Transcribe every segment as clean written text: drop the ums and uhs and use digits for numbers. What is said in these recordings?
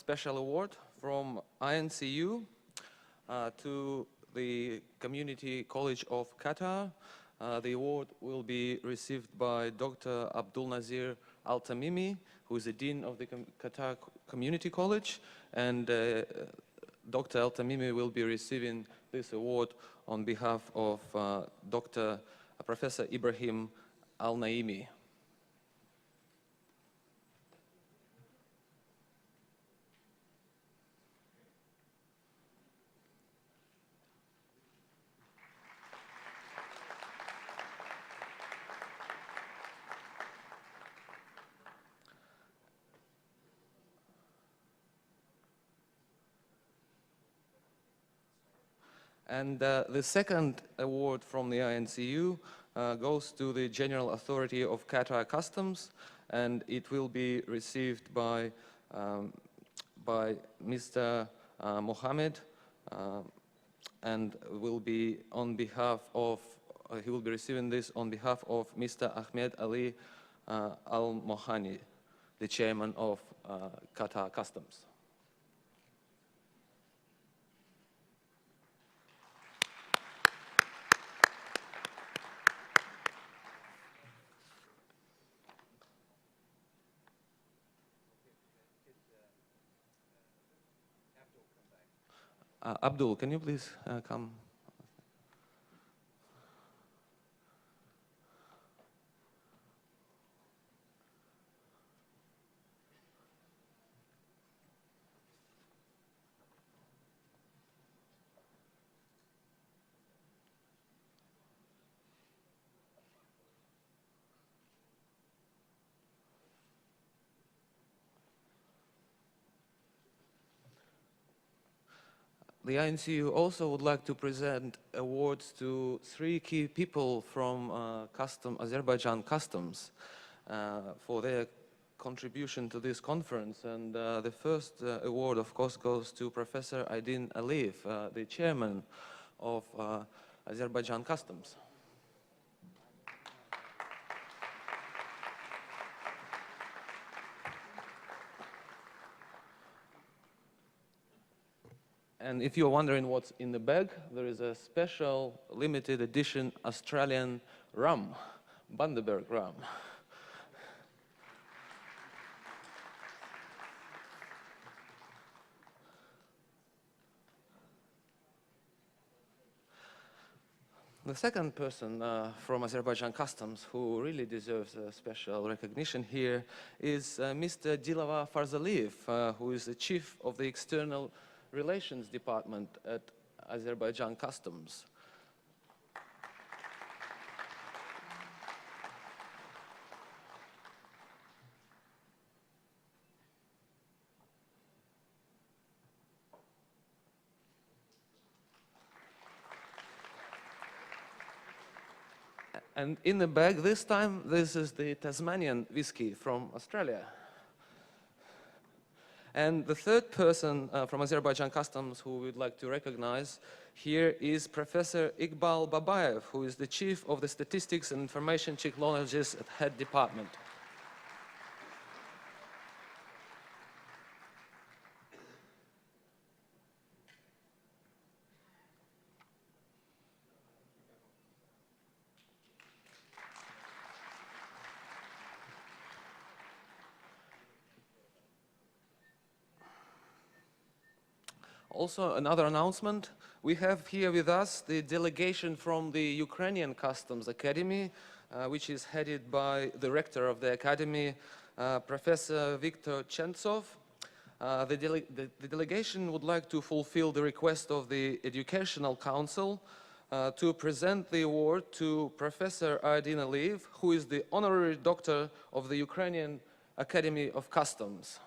special award from INCU to the Community College of Qatar. The award will be received by Dr. Abdul Nazir Al-Tamimi, who is the Dean of the Qatar Community College, and Dr. Al-Tamimi will be receiving this award on behalf of Professor Ibrahim Al-Naimi. And the second award from the INCU goes to the General Authority of Qatar Customs, and it will be received by Mr. Mohammed, and will be on behalf of, he will be receiving this on behalf of Mr. Ahmed Ali Al-Mohani, the chairman of Qatar Customs. Abdul, can you please come? The INCU also would like to present awards to 3 key people from Azerbaijan Customs for their contribution to this conference. And the first award, of course, goes to Professor Aydin Aliyev, the chairman of Azerbaijan Customs. And if you're wondering what's in the bag, there is a special limited edition Australian rum, Bundaberg rum. The second person from Azerbaijan Customs who really deserves a special recognition here is Mr. Dilava Farzaliyev, who is the chief of the External Relations Department at Azerbaijan Customs. And in the bag this time, this is the Tasmanian whiskey from Australia. And the third person from Azerbaijan Customs who we'd like to recognize here is Professor Iqbal Babayev, who is the Chief of the Statistics and Information Technologies at Head Department. Also, another announcement, we have here with us the delegation from the Ukrainian Customs Academy, which is headed by the rector of the academy, Professor Viktor Chentsov. The delegation would like to fulfill the request of the Educational Council to present the award to Professor Aydin Aliyev, who is the honorary doctor of the Ukrainian Academy of Customs.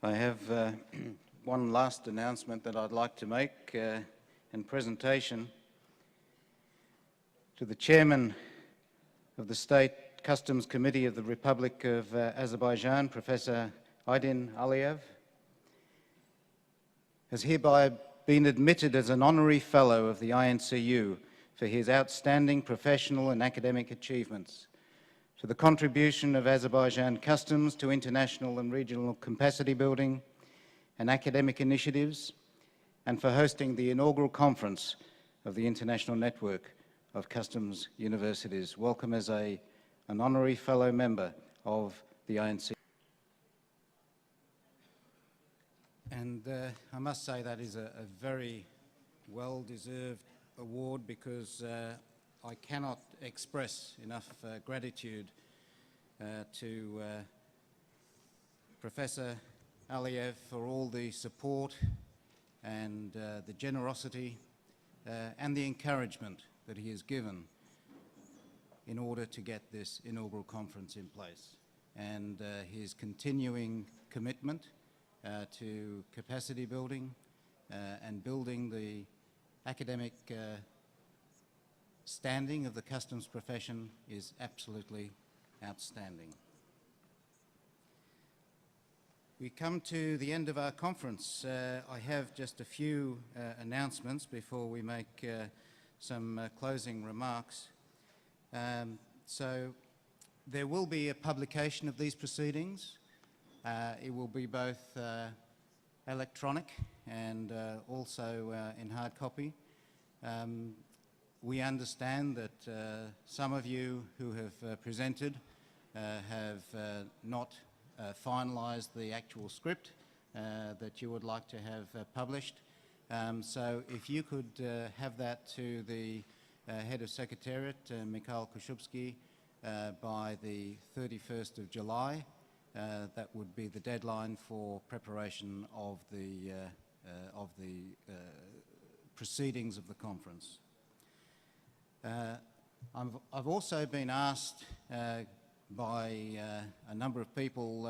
I have one last announcement that I'd like to make in presentation to the Chairman of the State Customs Committee of the Republic of Azerbaijan, Professor Aydin Aliyev, has hereby been admitted as an honorary fellow of the INCU for his outstanding professional and academic achievements, to the contribution of Azerbaijan customs to international and regional capacity building and academic initiatives, and for hosting the inaugural conference of the International Network of Customs Universities. Welcome as an honorary fellow member of the INCU. And I must say that is a very well-deserved award, because I cannot express enough gratitude to Professor Aliyev for all the support and the generosity and the encouragement that he has given in order to get this inaugural conference in place, and his continuing commitment to capacity building and building the academic standing of the customs profession is absolutely outstanding. We come to the end of our conference. I have just a few announcements before we make some closing remarks. So there will be a publication of these proceedings. It will be both electronic and also in hard copy. We understand that some of you who have presented have not finalised the actual script that you would like to have published. So if you could have that to the Head of Secretariat, Mikhail Kushubsky, by the 31st of July, that would be the deadline for preparation of the proceedings of the conference. I've also been asked by a number of people,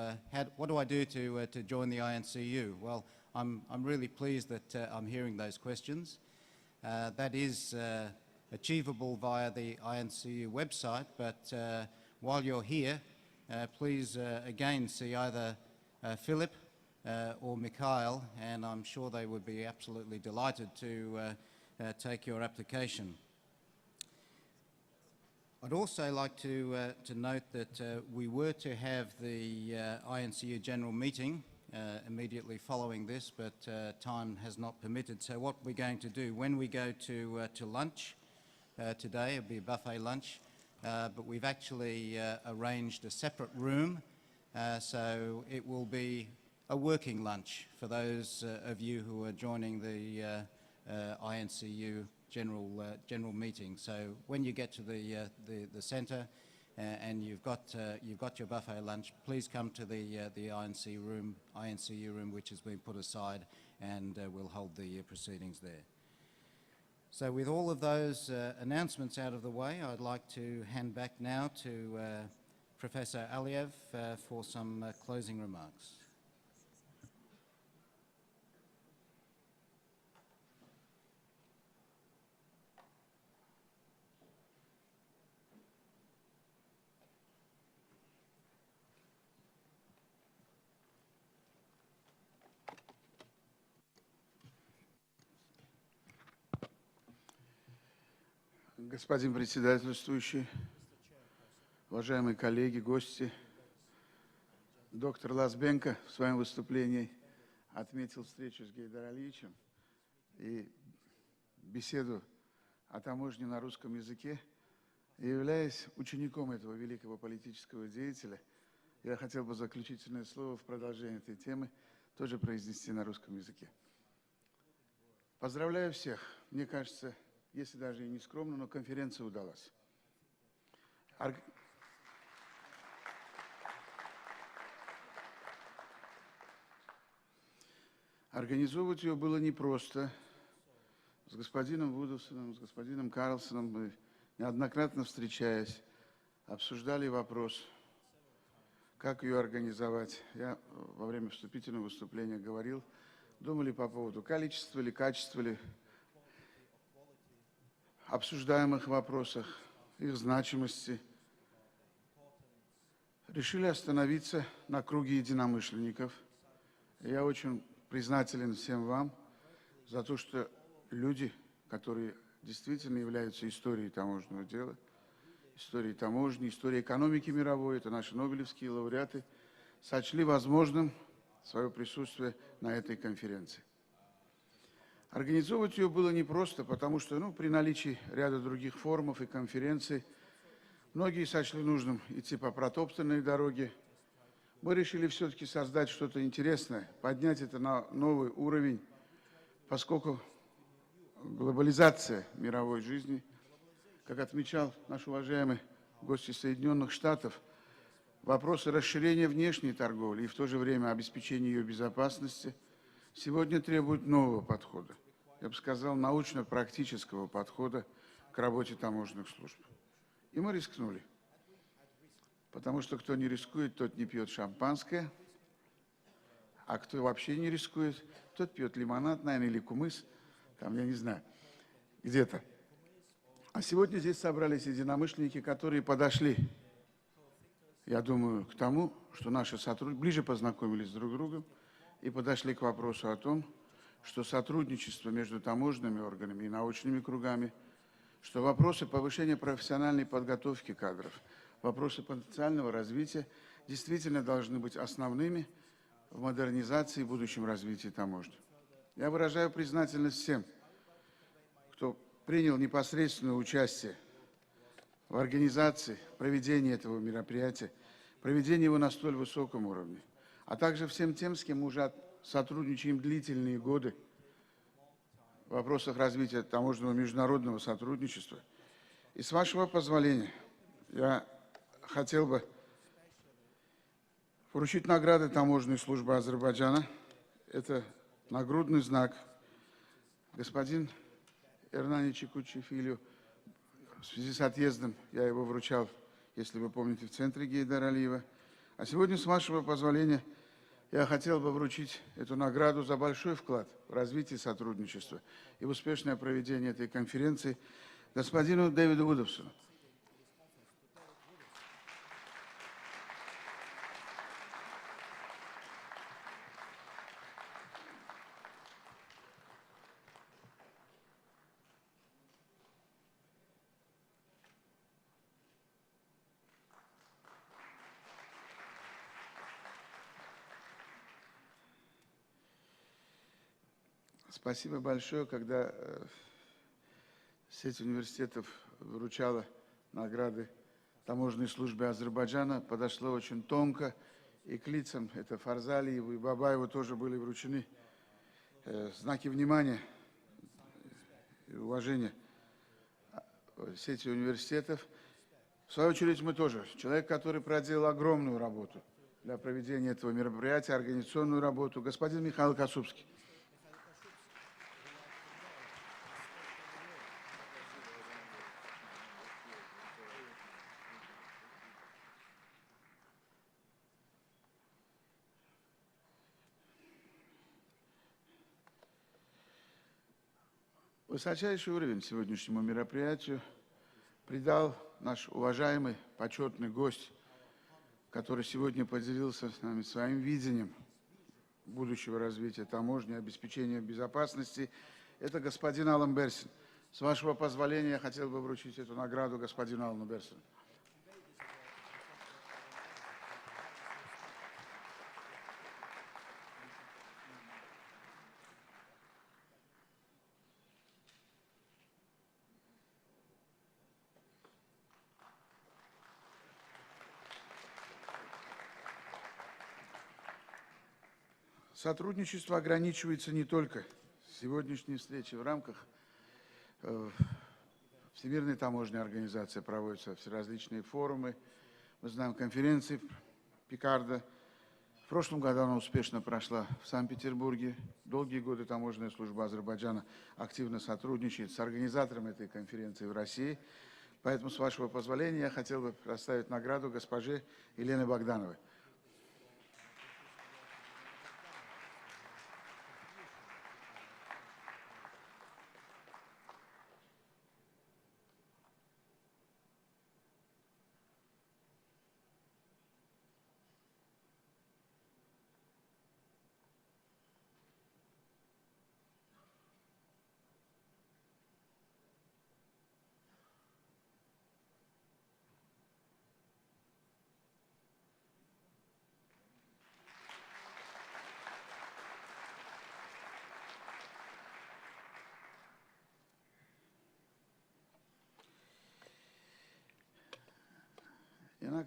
what do I do to join the INCU? Well, I'm really pleased that I'm hearing those questions. That is achievable via the INCU website, but while you're here, please again see either Philip or Mikhail, and I'm sure they would be absolutely delighted to take your application. I'd also like to note that we were to have the INCU General Meeting immediately following this, but time has not permitted. So what we're going to do, when we go to lunch today, it'll be a buffet lunch, but we've actually arranged a separate room, so it will be a working lunch for those of you who are joining the INCU general meeting. So when you get to the centre and you've got your buffet lunch, please come to the INCU room, which has been put aside, and we'll hold the proceedings there. So with all of those announcements out of the way, I'd like to hand back now to Professor Aliyev for some closing remarks. Господин председательствующий, уважаемые коллеги, гости, доктор Лазбенко в своем выступлении отметил встречу с Гейдаром Алиевичем и беседу о таможне на русском языке. И являясь учеником этого великого политического деятеля, я хотел бы заключительное слово в продолжение этой темы тоже произнести на русском языке. Поздравляю всех. Мне кажется, если даже и не скромно, но конференция удалась. Организовывать ее было непросто. С господином Widdowsoном, с господином Карлсоном мы неоднократно встречаясь, обсуждали вопрос, как ее организовать. Я во время вступительного выступления говорил, думали по поводу количества или качества, или обсуждаемых вопросах, их значимости. Решили остановиться на круге единомышленников. Я очень признателен всем вам за то, что люди, которые действительно являются историей таможенного дела, историей таможни, историей экономики мировой, это наши нобелевские лауреаты, сочли возможным свое присутствие на этой конференции. Организовывать ее было непросто, потому что при наличии ряда других форумов и конференций многие сочли нужным идти по протоптанной дороге. Мы решили все-таки создать что-то интересное, поднять это на новый уровень, поскольку глобализация мировой жизни, как отмечал наш уважаемый гость из Соединенных Штатов, вопросы расширения внешней торговли и в то же время обеспечения ее безопасности сегодня требуют нового подхода. Я бы сказал, научно-практического подхода к работе таможенных служб. И мы рискнули. Потому что кто не рискует, тот не пьет шампанское, а кто вообще не рискует, тот пьет лимонад, наверное, или кумыс, там, я не знаю, где-то. А сегодня здесь собрались единомышленники, которые подошли, я думаю, к тому, что наши сотрудники ближе познакомились друг с другом и подошли к вопросу о том, что сотрудничество между таможенными органами и научными кругами, что вопросы повышения профессиональной подготовки кадров, вопросы потенциального развития действительно должны быть основными в модернизации и будущем развитии таможни. Я выражаю признательность всем, кто принял непосредственное участие в организации, проведении этого мероприятия, проведении его на столь высоком уровне, а также всем тем, с кем мы уже сотрудничаем длительные годы в вопросах развития таможенного международного сотрудничества. И с вашего позволения я хотел бы вручить награды таможенной службы Азербайджана. Это нагрудный знак. Господин Эрнани Чикучифилю, в связи с отъездом я его вручал, если вы помните, в центре Гейдара Алиева. А сегодня, с вашего позволения, я хотел бы вручить эту награду за большой вклад в развитие сотрудничества и в успешное проведение этой конференции господину Дэвиду Widdowsonu. Спасибо большое, когда сеть университетов вручала награды таможенной службе Азербайджана, подошло очень тонко, и к лицам, это Фарзалиеву и Бабаеву, тоже были вручены знаки внимания и уважения сети университетов. В свою очередь мы тоже, человек, который проделал огромную работу для проведения этого мероприятия, организационную работу, господин Михаил Касубский. Высочайший уровень сегодняшнему мероприятию придал наш уважаемый, почетный гость, который сегодня поделился с нами своим видением будущего развития таможни, обеспечения безопасности. Это господин Алан Берсин. С вашего позволения я хотел бы вручить эту награду господину Алану Берсину. Сотрудничество ограничивается не только сегодняшней встречей в рамках Всемирной таможенной организации, проводятся всеразличные форумы, мы знаем конференции Пикарда. В прошлом году она успешно прошла в Санкт-Петербурге. Долгие годы таможенная служба Азербайджана активно сотрудничает с организатором этой конференции в России. Поэтому, с вашего позволения, я хотел бы представить награду госпоже Елене Богдановой.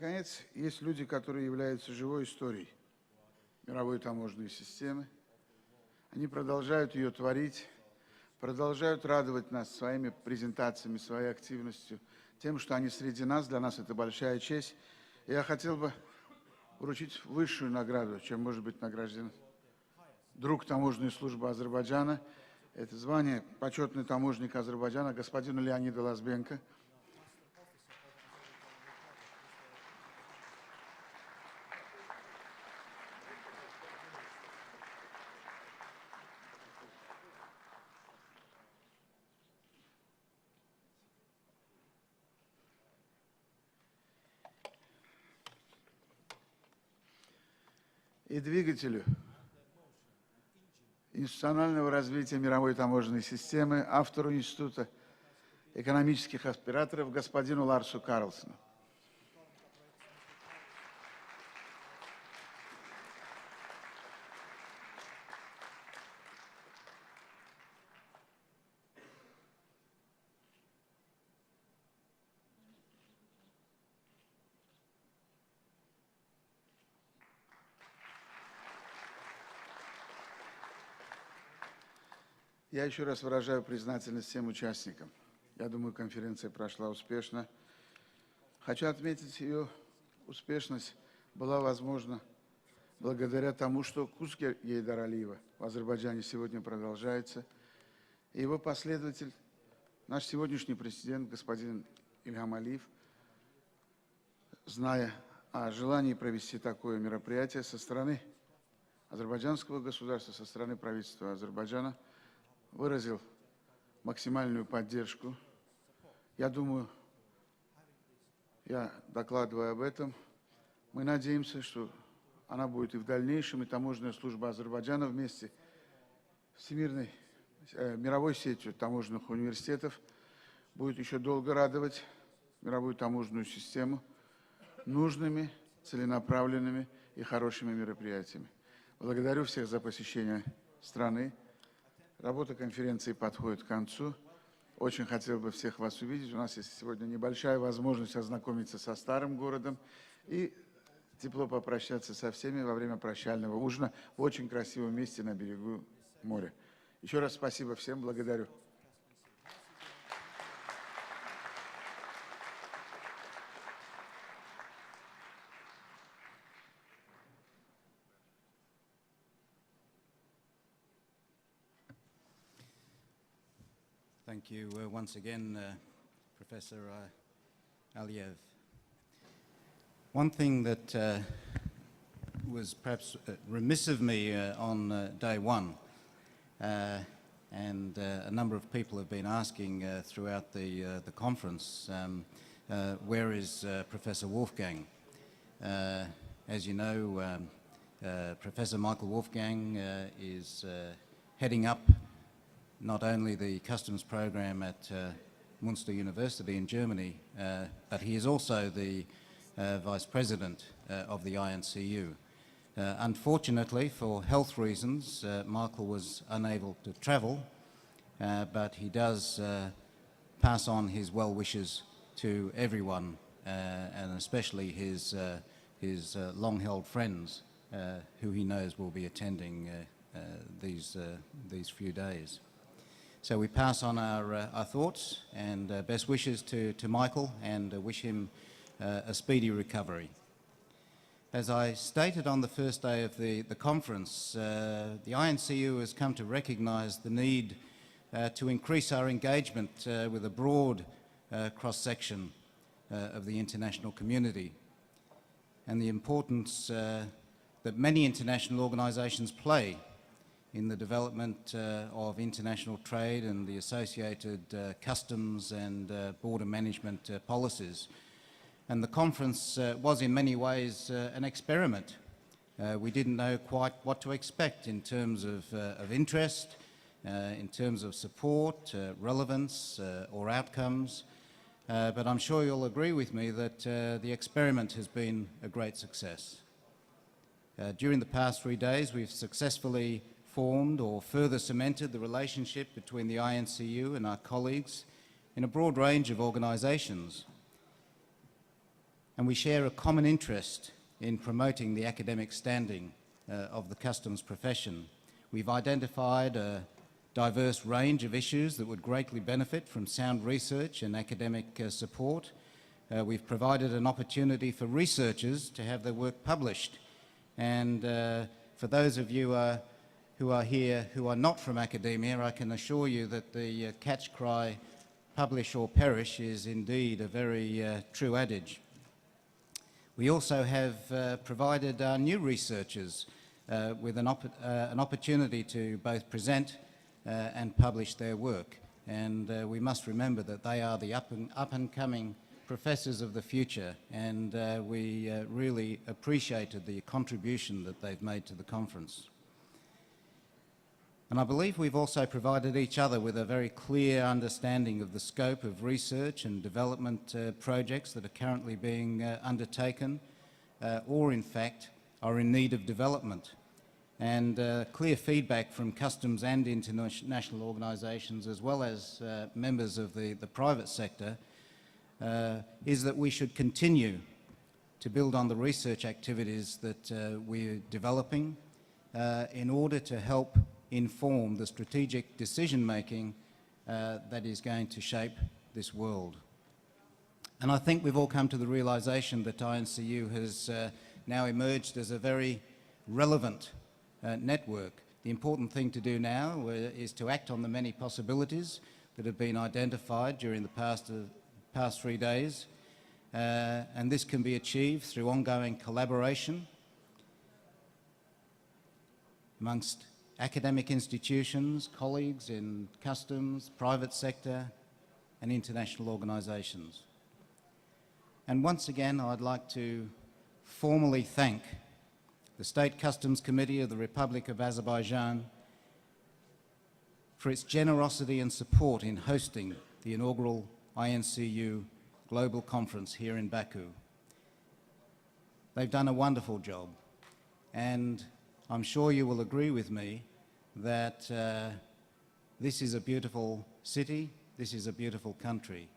наконец, есть люди, которые являются живой историей мировой таможенной системы. Они продолжают ее творить, продолжают радовать нас своими презентациями, своей активностью, тем, что они среди нас. Для нас это большая честь. И я хотел бы вручить высшую награду, чем может быть награжден друг таможенной службы Азербайджана. Это звание почетный таможенник Азербайджана господину Леониду Лазбенко. И двигателю институционального развития мировой таможенной системы, автору Института экономических операторов господину Ларсу Карлсону. Я еще раз выражаю признательность всем участникам. Я думаю, конференция прошла успешно. Хочу отметить, ее успешность была возможна благодаря тому, что курс Гейдара Алиева в Азербайджане сегодня продолжается. И его последователь, наш сегодняшний президент, господин Ильхам Алиев, зная о желании провести такое мероприятие со стороны азербайджанского государства, со стороны правительства Азербайджана, выразил максимальную поддержку. Я думаю, я докладываю об этом, мы надеемся, что она будет и в дальнейшем, и таможенная служба Азербайджана вместе с мировой сетью таможенных университетов будет еще долго радовать мировую таможенную систему нужными, целенаправленными и хорошими мероприятиями. Благодарю всех за посещение страны. Работа конференции подходит к концу. Очень хотел бы всех вас увидеть. У нас есть сегодня небольшая возможность ознакомиться со старым городом и тепло попрощаться со всеми во время прощального ужина в очень красивом месте на берегу моря. Еще раз спасибо всем, благодарю. Thank you once again, Professor Aliyev. One thing that was perhaps remiss of me on day one, and a number of people have been asking throughout the conference, where is Professor Wolfgang? As you know, Professor Michael Wolfgang is heading up not only the customs program at Münster University in Germany, but he is also the Vice President of the INCU. Unfortunately, for health reasons, Michael was unable to travel, but he does pass on his well wishes to everyone, and especially his long-held friends who he knows will be attending these few days. So we pass on our thoughts and best wishes to Michael and wish him a speedy recovery. As I stated on the first day of the conference, the INCU has come to recognise the need to increase our engagement with a broad cross-section of the international community, and the importance that many international organisations play in the development of international trade and the associated customs and border management policies. And the conference was in many ways an experiment. We didn't know quite what to expect in terms of interest, in terms of support, relevance or outcomes, but I'm sure you'll agree with me that the experiment has been a great success. During the past 3 days, we've successfully formed or further cemented the relationship between the INCU and our colleagues in a broad range of organisations. and we share a common interest in promoting the academic standing of the customs profession. We've identified a diverse range of issues that would greatly benefit from sound research and academic support. We've provided an opportunity for researchers to have their work published, and for those of you who are here who are not from academia, I can assure you that the catch cry, publish or perish, is indeed a very true adage. We also have provided our new researchers with an opportunity to both present and publish their work. And we must remember that they are the up-and-coming professors of the future, and we really appreciated the contribution that they've made to the conference. And I believe we've also provided each other with a very clear understanding of the scope of research and development projects that are currently being undertaken, or in fact are in need of development. And clear feedback from customs and international organisations, as well as members of the private sector, is that we should continue to build on the research activities that we're developing in order to help inform the strategic decision-making that is going to shape this world. And I think we've all come to the realisation that INCU has now emerged as a very relevant network. The important thing to do now is to act on the many possibilities that have been identified during the past 3 days, and this can be achieved through ongoing collaboration amongst academic institutions, colleagues in customs, private sector and international organisations. And once again, I'd like to formally thank the State Customs Committee of the Republic of Azerbaijan for its generosity and support in hosting the inaugural INCU Global Conference here in Baku. They've done a wonderful job, and I'm sure you will agree with me that this is a beautiful city, this is a beautiful country.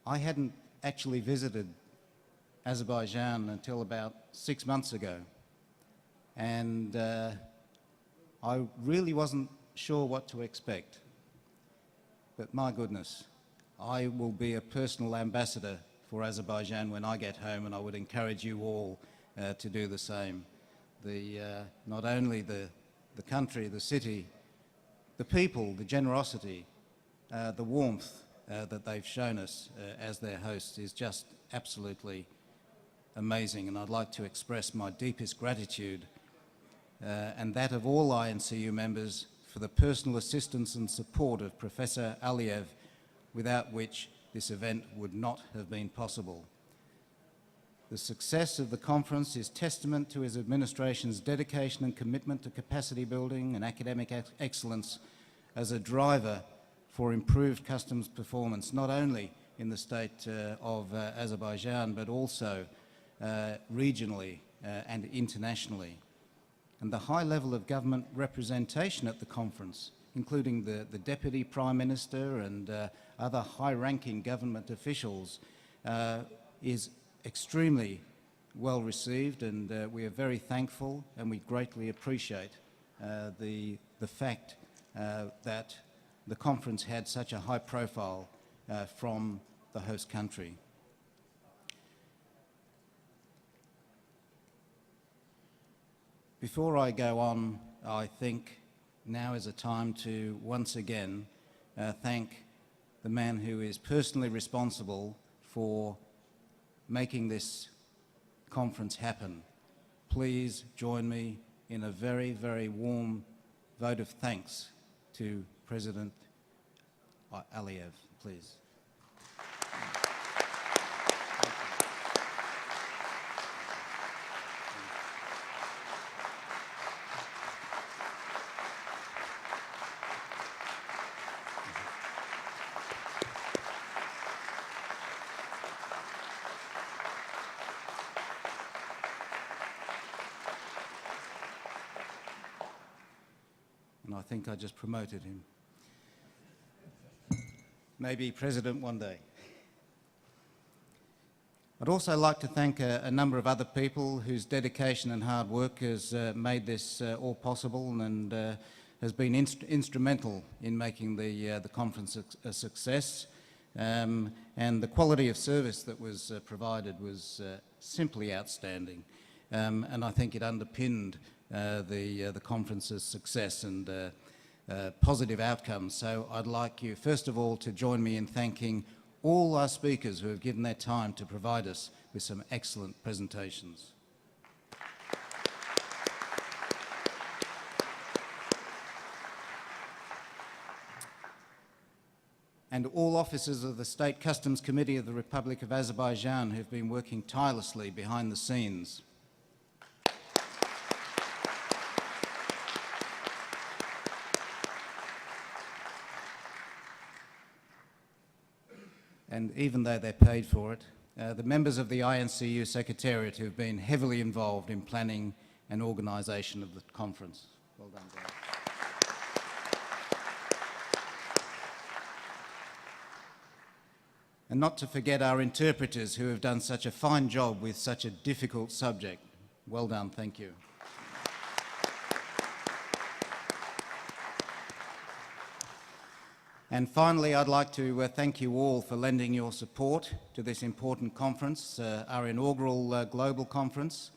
I hadn't actually visited Azerbaijan until about 6 months ago, and I really wasn't sure what to expect. But my goodness, I will be a personal ambassador for Azerbaijan when I get home, and I would encourage you all to do the same. Not only the country, the city, the people, the generosity, the warmth that they've shown us as their hosts is just absolutely amazing, and I'd like to express my deepest gratitude and that of all INCU members for the personal assistance and support of Professor Aliyev, without which this event would not have been possible. The success of the conference is testament to his administration's dedication and commitment to capacity building and academic excellence as a driver for improved customs performance, not only in the state of Azerbaijan, but also regionally and internationally. And the high level of government representation at the conference, including the Deputy Prime Minister and other high-ranking government officials, is extremely well received, and we are very thankful, and we greatly appreciate the fact that the conference had such a high profile from the host country. Before I go on, I think now is a time to once again thank the man who is personally responsible for making this conference happen. Please join me in a very, very warm vote of thanks to President Aliyev, please. And I think I just promoted him. Maybe president one day. I'd also like to thank a number of other people whose dedication and hard work has made this all possible and has been instrumental in making the conference a success. And the quality of service that was provided was simply outstanding. And I think it underpinned the conference's success and positive outcomes. So I'd like you, first of all, to join me in thanking all our speakers who have given their time to provide us with some excellent presentations. And all officers of the State Customs Committee of the Republic of Azerbaijan who've been working tirelessly behind the scenes. And even though they're paid for it, the members of the INCU Secretariat who have been heavily involved in planning and organisation of the conference. Well done, guys. And not to forget our interpreters who have done such a fine job with such a difficult subject. Well done, thank you. And finally, I'd like to thank you all for lending your support to this important conference, our inaugural global conference,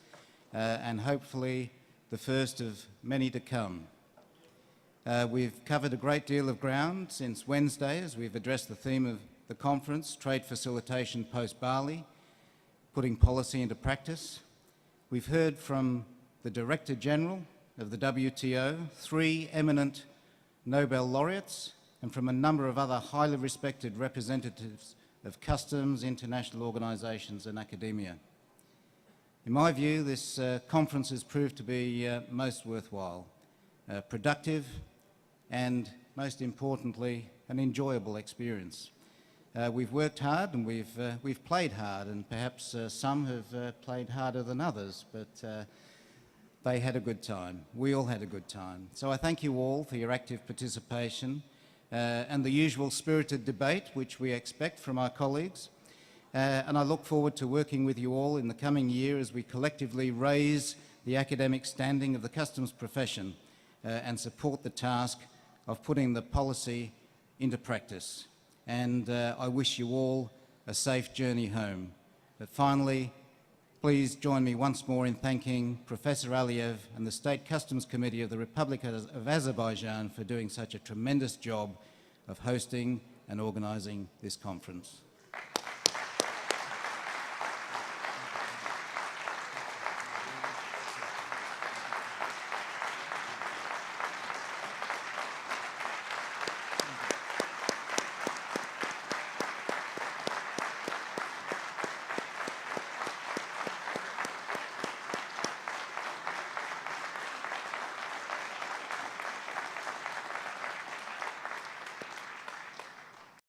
and hopefully the first of many to come. We've covered a great deal of ground since Wednesday as we've addressed the theme of the conference, Trade Facilitation Post-Bali, putting policy into practice. We've heard from the Director General of the WTO, 3 eminent Nobel laureates, and from a number of other highly respected representatives of customs, international organisations and academia. In my view, this conference has proved to be most worthwhile, productive and, most importantly, an enjoyable experience. We've worked hard and we've played hard, and perhaps some have played harder than others, but they had a good time. We all had a good time. So I thank you all for your active participation and the usual spirited debate which we expect from our colleagues. And I look forward to working with you all in the coming year as we collectively raise the academic standing of the customs profession and support the task of putting the policy into practice. And I wish you all a safe journey home. But finally, please join me once more in thanking Professor Aliyev and the State Customs Committee of the Republic of Azerbaijan for doing such a tremendous job of hosting and organising this conference.